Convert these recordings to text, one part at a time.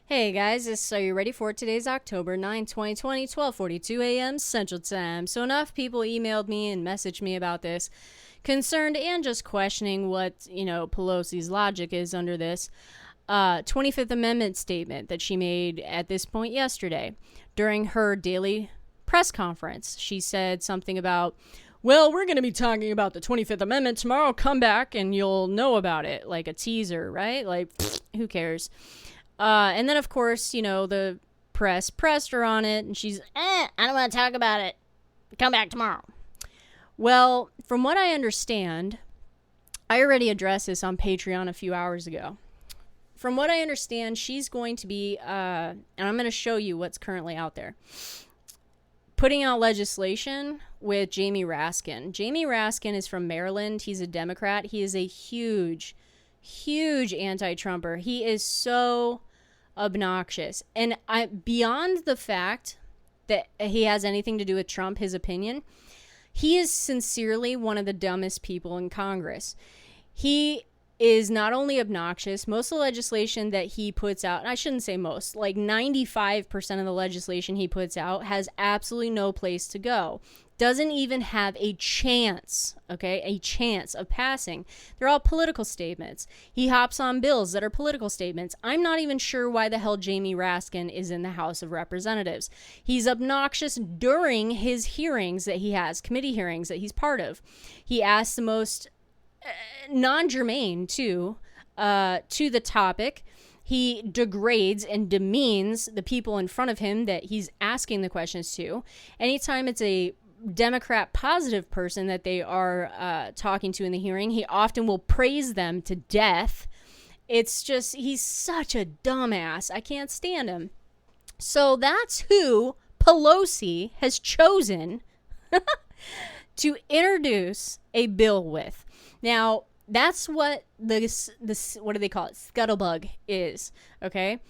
Hey guys, so you ready for today's October 9, 2020, 12:42 a.m. Central Time. So enough people emailed me and messaged me about this, concerned and just questioning what, Pelosi's logic is under this 25th Amendment statement that she made at this point yesterday. During her daily press conference, she said something about, well, we're going to be talking about the 25th Amendment tomorrow. Come back and you'll know about it, like a teaser, right? Like, who cares? And then, of course, the press pressed her on it, and she's, I don't want to talk about it. Come back tomorrow. Well, from what I understand, I already addressed this on Patreon a few hours ago. From what I understand, she's going to be, and I'm going to show you what's currently out there, putting out legislation with Jamie Raskin. Jamie Raskin is from Maryland. He's a Democrat. He is a huge anti-Trumper. He is so obnoxious. And beyond the fact that he has anything to do with Trump, his opinion, he is sincerely one of the dumbest people in Congress. He is not only obnoxious, most of the legislation that he puts out, and I shouldn't say most, like 95% of the legislation he puts out has absolutely no place to go. Doesn't even have a chance, a chance of passing. They're all political statements. He hops on bills that are political statements. I'm not even sure why the hell Jamie Raskin is in the House of Representatives. He's obnoxious during his hearings that he has, committee hearings that he's part of. He asks the most non-germane to the topic. He degrades and demeans the people in front of him that he's asking the questions to. Anytime it's a Democrat positive person that they are talking to in the hearing, he often will praise them to death. It's just, he's such a dumbass. I can't stand him. So that's who Pelosi has chosen to introduce a bill with. Now, that's what this what do they call it? Scuttlebug is, okay?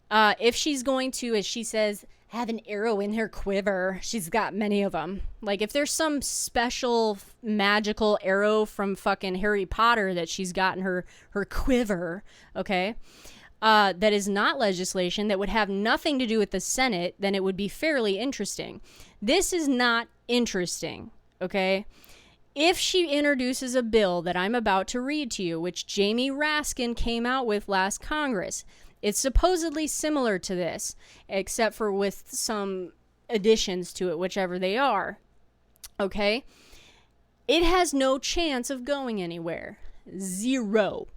If she's going to, as she says, have an arrow in her quiver, she's got many of them. Like, if there's some special magical arrow from fucking Harry Potter that she's got in her quiver, okay, that is not legislation, that would have nothing to do with the Senate, then it would be fairly interesting. This is not interesting, okay? If she introduces a bill that I'm about to read to you, which Jamie Raskin came out with last Congress, it's supposedly similar to this, except for with some additions to it, whichever they are. Okay? It has no chance of going anywhere. Zero.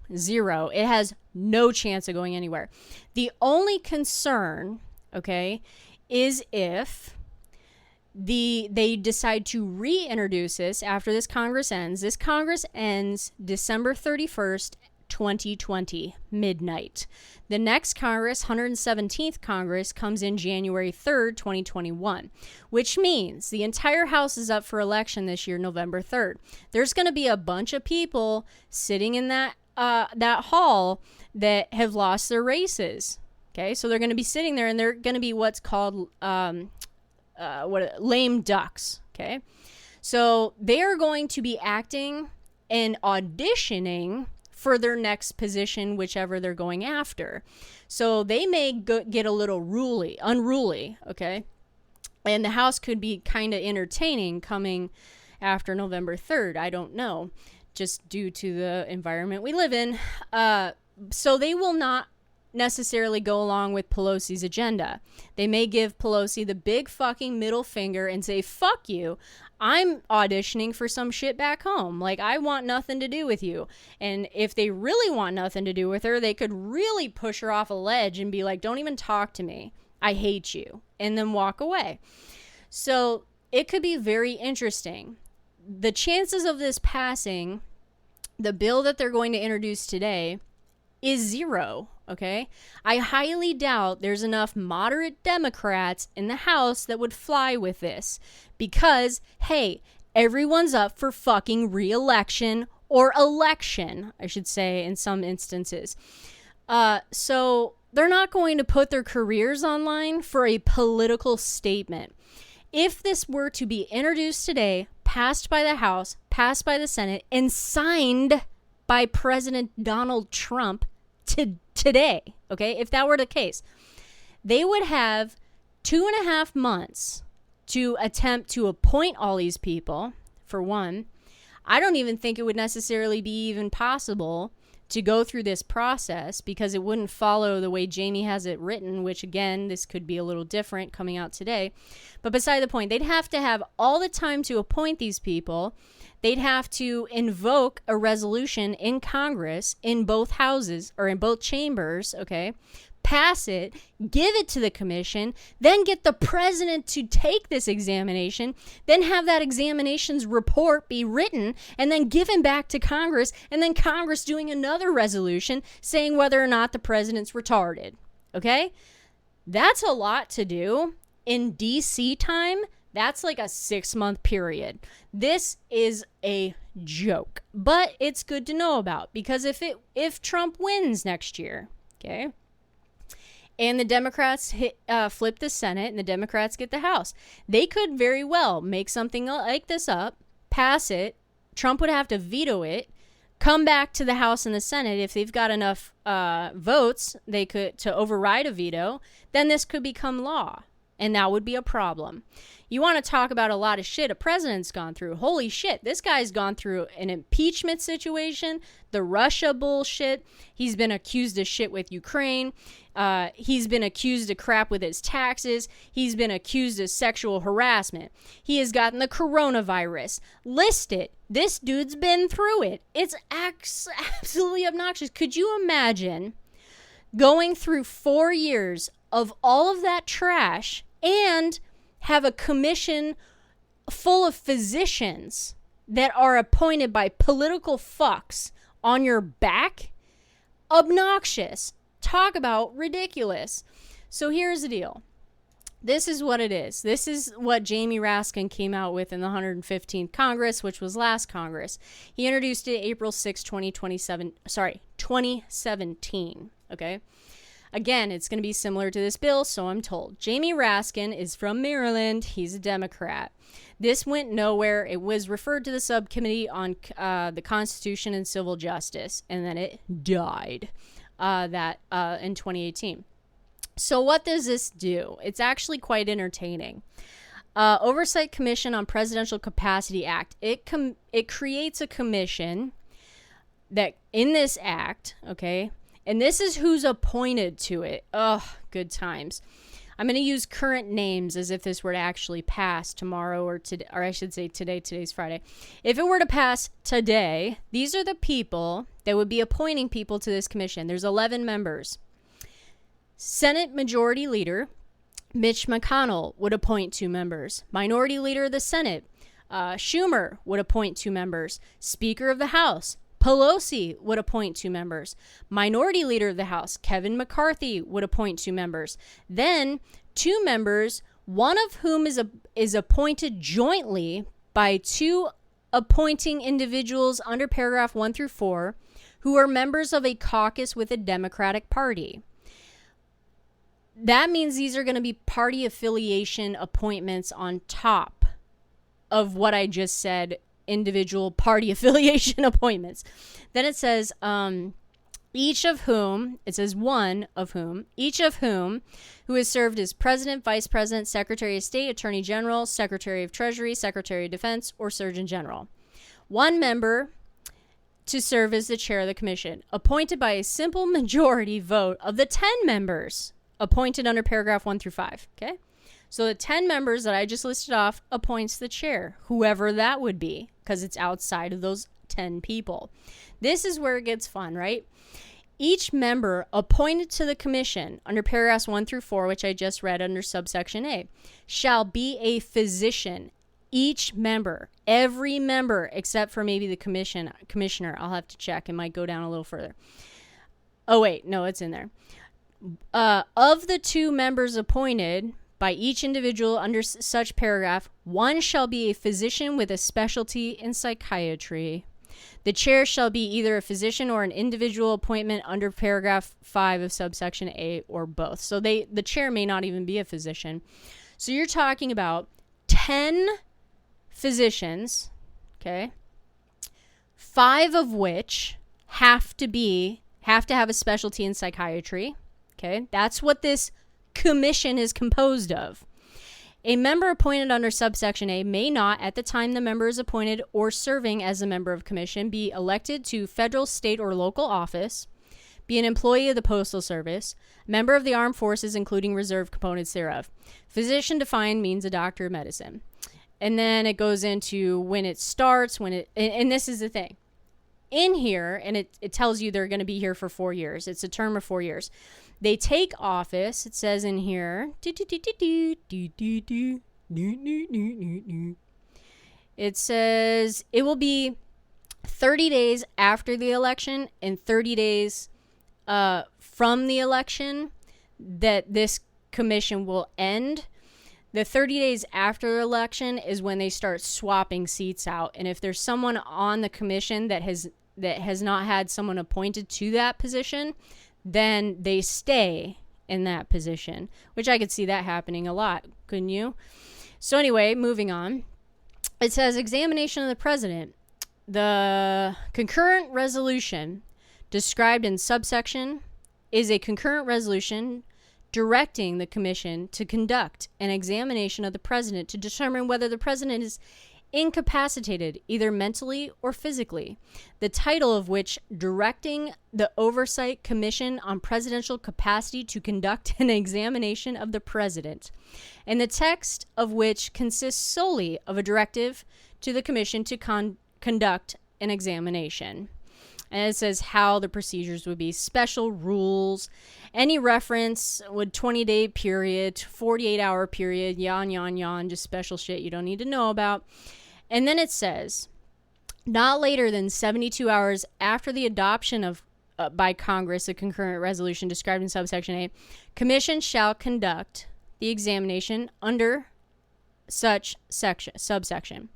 It has no chance of going anywhere. The only concern, okay, is if they decide to reintroduce this after this Congress ends. This Congress ends December 31st, 2020, midnight. The next Congress, 117th Congress, comes in January 3rd, 2021, which means the entire House is up for election this year, November 3rd. There's going to be a bunch of people sitting in that hall that have lost their races. Okay, so they're going to be sitting there, and they're going to be what's called lame ducks. Okay, so they are going to be acting and auditioning for their next position, whichever they're going after. So they may get a little unruly, okay? And the House could be kind of entertaining coming after November 3rd. I don't know, just due to the environment we live in. So they will not necessarily go along with Pelosi's agenda. They may give Pelosi the big fucking middle finger and say, fuck you, I'm auditioning for some shit back home. Like, I want nothing to do with you. And if they really want nothing to do with her, they could really push her off a ledge and be like, don't even talk to me. I hate you. And then walk away. So it could be very interesting. The chances of this passing, the bill that they're going to introduce today, is zero. Okay? I highly doubt there's enough moderate Democrats in the House that would fly with this. Because, hey, everyone's up for fucking re-election or election, I should say, in some instances. So they're not going to put their careers online for a political statement. If this were to be introduced today, passed by the House, passed by the Senate, and signed by President Donald Trump today, okay, if that were the case, they would have 2.5 months to attempt to appoint all these people, for one. I don't even think it would necessarily be even possible to go through this process because it wouldn't follow the way Jamie has it written, which again, this could be a little different coming out today. But beside the point, they'd have to have all the time to appoint these people. They'd have to invoke a resolution in Congress, in both houses or in both chambers, okay? Pass it, give it to the commission, then get the president to take this examination, then have that examination's report be written and then given back to Congress, and then Congress doing another resolution saying whether or not the president's retarded. Okay? That's a lot to do. In DC time, that's like a 6-month period. This is a joke, but it's good to know about because if Trump wins next year, okay, and the Democrats flip the Senate and the Democrats get the House, they could very well make something like this up, pass it. Trump would have to veto it, come back to the House and the Senate. If they've got enough votes, they could to override a veto. Then this could become law, and that would be a problem. You want to talk about a lot of shit a president's gone through. Holy shit, this guy's gone through an impeachment situation, the Russia bullshit. He's been accused of shit with Ukraine. He's been accused of crap with his taxes. He's been accused of sexual harassment. He has gotten the coronavirus. List it. This dude's been through it. It's absolutely obnoxious. Could you imagine going through 4 years of all of that trash and have a commission full of physicians that are appointed by political fucks on your back? Obnoxious. Talk about ridiculous. So here's the deal. This is what it is. This is what Jamie Raskin came out with in the 115th Congress, which was last Congress. He introduced it April 6, 2017. Okay? Again, it's going to be similar to this bill, so I'm told. Jamie Raskin is from Maryland. He's a Democrat. This went nowhere. It was referred to the subcommittee on the Constitution and Civil Justice, and then it died in 2018. So what does this do? It's actually quite entertaining. Oversight Commission on Presidential Capacity Act. It creates a commission that in this act, okay, and this is who's appointed to it. Ugh, good times. I'm going to use current names as if this were to actually pass tomorrow or today, or I should say today. Today's Friday. If it were to pass today, these are the people that would be appointing people to this commission. There's 11 members. Senate Majority Leader Mitch McConnell would appoint 2 members. Minority Leader of the Senate Schumer would appoint 2 members. Speaker of the House Pelosi would appoint 2 members. Minority Leader of the House, Kevin McCarthy, would appoint 2 members. Then 2 members, one of whom is appointed jointly by 2 appointing individuals under paragraph 1 through 4, who are members of a caucus with the Democratic Party. That means these are going to be party affiliation appointments on top of what I just said, individual party affiliation appointments. Then it says, each of whom who has served as president, vice president, secretary of state, attorney general, secretary of treasury, secretary of defense, or surgeon general. 1 member to serve as the chair of the commission, appointed by a simple majority vote of the 10 members appointed under paragraph 1 through 5. Okay? So the 10 members that I just listed off appoints the chair, whoever that would be, because it's outside of those 10 people. This is where it gets fun, right? Each member appointed to the commission under paragraphs 1 through 4, which I just read under subsection A, shall be a physician. Each member, every member, except for maybe the commissioner. I'll have to check. It might go down a little further. Oh, wait. No, it's in there. Of the 2 members appointed by each individual under such paragraph, 1 shall be a physician with a specialty in psychiatry. The chair shall be either a physician or an individual appointment under paragraph 5 of subsection A, or both. So the chair may not even be a physician. So you're talking about 10 physicians, okay, 5 of which have to be have to have a specialty in psychiatry. Okay, that's what this commission is composed of. A member appointed under subsection A may not, at the time the member is appointed or serving as a member of commission, be elected to federal, state, or local office, be an employee of the Postal Service, member of the armed forces, including reserve components thereof. Physician defined means a doctor of medicine. And then it goes into when it starts, and this is the thing. In here, and it tells you they're going to be here for 4 years. It's a term of 4 years. They take office, it says in here, it says it will be 30 days after the election and 30 days from the election that this commission will end. The 30 days after the election is when they start swapping seats out. And if there's someone on the commission that has not had someone appointed to that position, then they stay in that position, which I could see that happening a lot, couldn't you? So anyway, moving on. It says examination of the president. The concurrent resolution described in subsection is a concurrent resolution directing the commission to conduct an examination of the president to determine whether the president is incapacitated, either mentally or physically. The title of which, directing the Oversight Commission on Presidential Capacity to conduct an examination of the president, and the text of which consists solely of a directive to the commission to conduct an examination. And it says how the procedures would be, special rules, any reference would 20-day period, 48-hour period, yawn, just special shit you don't need to know about. And then it says, not later than 72 hours after the adoption of by Congress a concurrent resolution described in subsection A, commission shall conduct the examination under such subsection.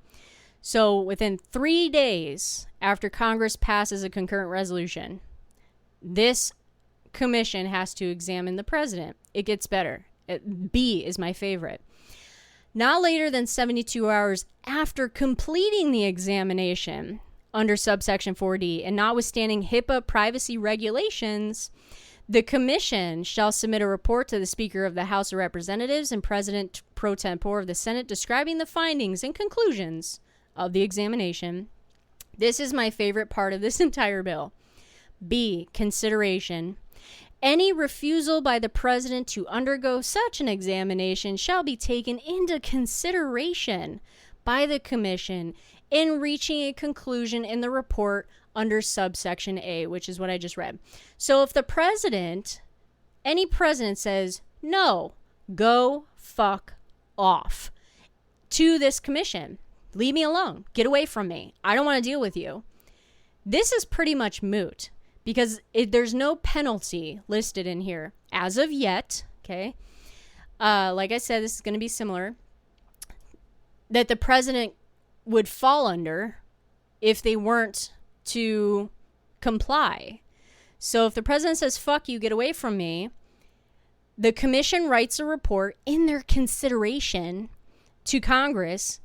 So within 3 days after Congress passes a concurrent resolution, this commission has to examine the president. It gets better. B is my favorite. Not later than 72 hours after completing the examination under subsection 4D, and notwithstanding HIPAA privacy regulations, the commission shall submit a report to the Speaker of the House of Representatives and President pro tempore of the Senate describing the findings and conclusions of the examination. This is my favorite part of this entire bill. B, consideration. Any refusal by the president to undergo such an examination shall be taken into consideration by the commission in reaching a conclusion in the report under subsection A, which is what I just read. So if the president, any president says, no, go fuck off to this commission, leave me alone, get away from me, I don't want to deal with you, this is pretty much moot. Because there's no penalty listed in here as of yet, okay? Like I said, this is going to be similar, that the president would fall under if they weren't to comply. So if the president says, fuck you, get away from me, the commission writes a report in their consideration to Congress.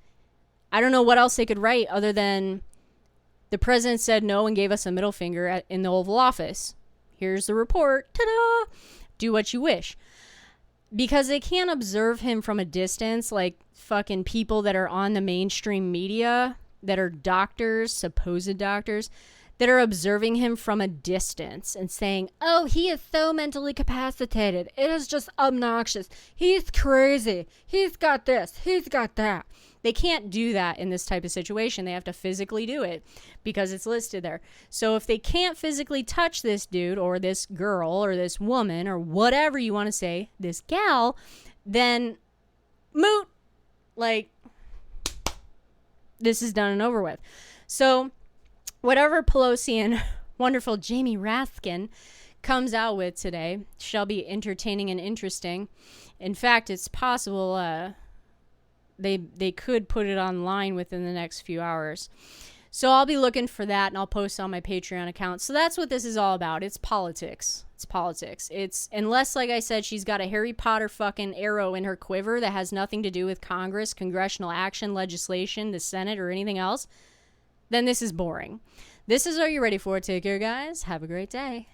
I don't know what else they could write other than the president said no and gave us a middle finger in the Oval Office. Here's the report. Ta-da! Do what you wish. Because they can't observe him from a distance like fucking people that are on the mainstream media, that are doctors, supposed doctors, that are observing him from a distance and saying, oh, he is so mentally capacitated. It is just obnoxious. He's crazy. He's got this. He's got that. They can't do that in this type of situation. They have to physically do it because it's listed there. So if they can't physically touch this dude or this girl or this woman or whatever you want to say, this gal, then moot. Like, this is done and over with. So whatever Pelosi and wonderful Jamie Raskin comes out with today shall be entertaining and interesting. In fact, it's possible they could put it online within the next few hours. So I'll be looking for that, and I'll post on my Patreon account. So that's what this is all about. It's politics. It's politics. It's, unless, like I said, she's got a Harry Potter fucking arrow in her quiver that has nothing to do with Congress, congressional action, legislation, the Senate, or anything else, then this is boring. This is Are You Ready For It? Take care, guys. Have a great day.